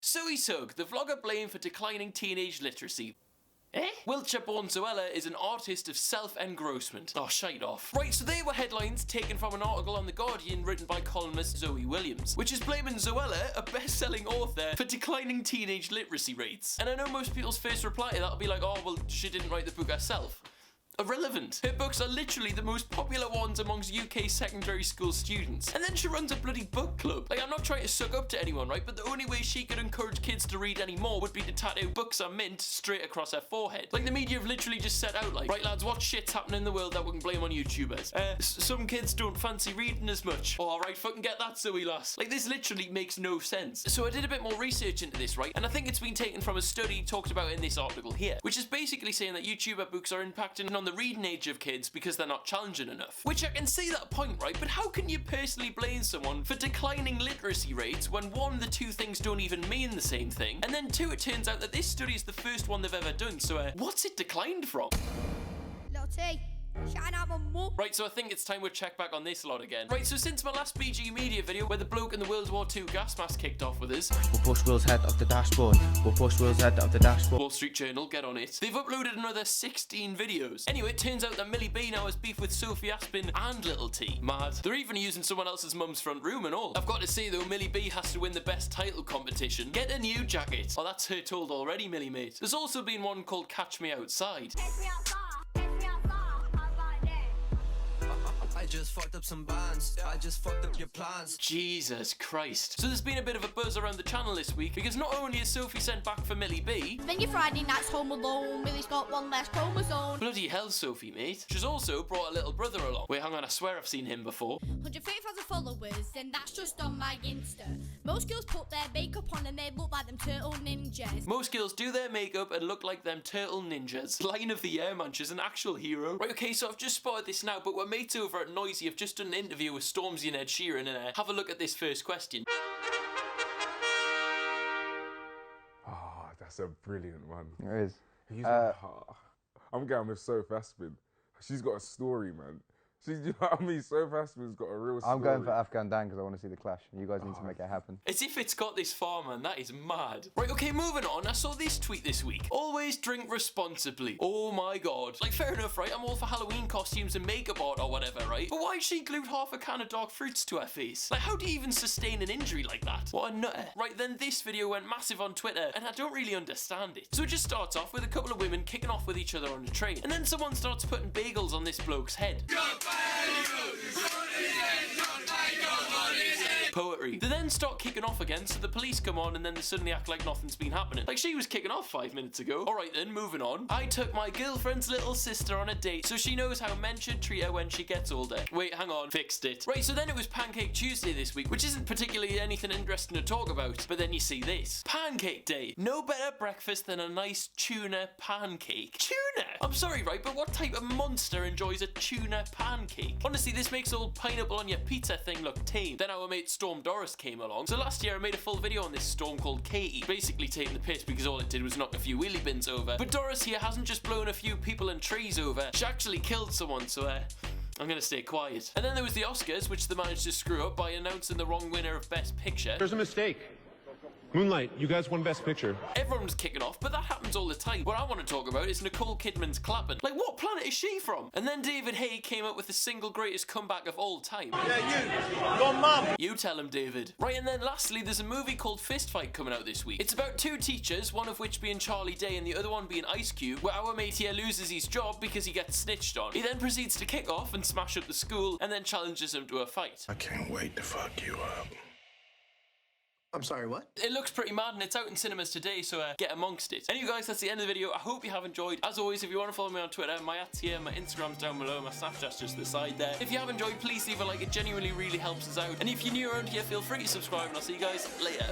Zoe Sugg, the vlogger blamed for declining teenage literacy. Wiltshire-born Zoella is an artist of self-engrossment. Oh, shite off. Right, so they were headlines taken from an article on The Guardian written by columnist Zoe Williams, which is blaming Zoella, a best-selling author, for declining teenage literacy rates. And I know most people's first reply to that will be like, oh, well, she didn't write the book herself. Irrelevant. Her books are literally the most popular ones amongst UK secondary school students. And then she runs a bloody book club. Like, I'm not trying to suck up to anyone, right? But the only way she could encourage kids to read any more would be to tattoo "books are mint" straight across her forehead. Like, the media have literally just set out like, right lads, what shit's happening in the world that we can blame on YouTubers? Some kids don't fancy reading as much. Oh, alright, fucking get that, Zoe lass. Like, this literally makes no sense. So I did a bit more research into this, right? And I think it's been taken from a study talked about in this article here, which is basically saying that YouTuber books are impacting on the reading age of kids because they're not challenging enough. Which I can see that point, right? But how can you personally blame someone for declining literacy rates when one, the two things don't even mean the same thing, and then two, it turns out that this study is the first one they've ever done, so what's it declined from? Little T, shouting out my mum. Right, so I think it's time we check back on this lot again. Right, so since my last BG Media video where the bloke in the World War II gas mask kicked off with us, we'll push Will's head off the dashboard. We'll push Will's head off the dashboard. Wall Street Journal, get on it. They've uploaded another 16 videos. Anyway, it turns out that Millie B now has beef with Soph Aspin and Little T. Mad. They're even using someone else's mum's front room and all. I've got to say though, Millie B has to win the best title competition. Get a new jacket. Oh, that's her told already, Millie mate. There's also been one called Catch Me Outside. Catch me outside, catch me outside, how's like that? I just fucked up some bands. I just fucked up your plans. Jesus Christ. So there's been a bit of a buzz around the channel this week because not only is Sophie sent back for Millie B, Then your Friday night's home alone. Millie's got one less chromosome. bloody hell Sophie mate, she's also brought a little brother along. Wait, hang on, I swear I've seen him before. 130,000 followers, and that's just on my Insta. Most girls put their makeup on and they look like them turtle ninjas. Most girls do their makeup and look like them turtle ninjas. Line of the year, man, she's an actual hero. Right, okay, so I've just spotted this now, but we're mates over at Noisy have just done an interview with Stormzy and Ed Sheeran, and have a look at this first question. Ah, that's a brilliant one. It is. He's like, I'm going with Soph Aspin. She's got a story, man. You know what I mean? Soph Aspin's got a real story. I'm going for Afghan Dan because I want to see the clash. You guys need to make it happen. As if it's got this far, man. That is mad. Right, okay, moving on. I saw this tweet this week. Always drink responsibly. Oh my god. Like, fair enough, right? I'm all for Halloween costumes and makeup art or whatever, right? But why has she glued half a can of dark fruits to her face? Like, how do you even sustain an injury like that? What a nutter. Right, then this video went massive on Twitter, and I don't really understand it. So it just starts off with a couple of women kicking off with each other on a train, and then someone starts putting bagels on this bloke's head. Poetry. They then start kicking off again, so the police come on and then they suddenly act like nothing's been happening. Like she was kicking off 5 minutes ago. Alright then, moving on. I took my girlfriend's little sister on a date so she knows how men should treat her when she gets older. Wait, hang on. Fixed it. Right, so then it was Pancake Tuesday this week, which isn't particularly anything interesting to talk about. But then you see this. Pancake Day. No better breakfast than a nice tuna pancake. Tuna? I'm sorry, right, but what type of monster enjoys a tuna pancake? Honestly, this makes old pineapple on your pizza thing look tame. Then our mate Storm Doris came along. So last year I made a full video on this storm called Katie, basically taking the piss because all it did was knock a few wheelie bins over. But Doris here hasn't just blown a few people and trees over, she actually killed someone, so I'm gonna stay quiet. And then there was the Oscars, which they managed to screw up by announcing the wrong winner of Best Picture. There's a mistake. Moonlight, you guys won Best Picture. Everyone was kicking off, but that happens all the time. What I want to talk about is Nicole Kidman's clapping. Like, what planet is she from? And then David Haye came up with the single greatest comeback of all time. Yeah, your mum. You tell him, David. Right, and then lastly, there's a movie called Fist Fight coming out this week. It's about two teachers, one of which being Charlie Day and the other one being Ice Cube, where our mate here loses his job because he gets snitched on. He then proceeds to kick off and smash up the school, and then challenges him to a fight. I can't wait to fuck you up. I'm sorry, what? It looks pretty mad and it's out in cinemas today, so get amongst it. Anyway guys, that's the end of the video. I hope you have enjoyed. As always, if you want to follow me on Twitter, my @'s here, my Instagram's down below, my Snapchat's just to the side there. If you have enjoyed, please leave a like, it genuinely really helps us out. And if you're new around here, feel free to subscribe and I'll see you guys later.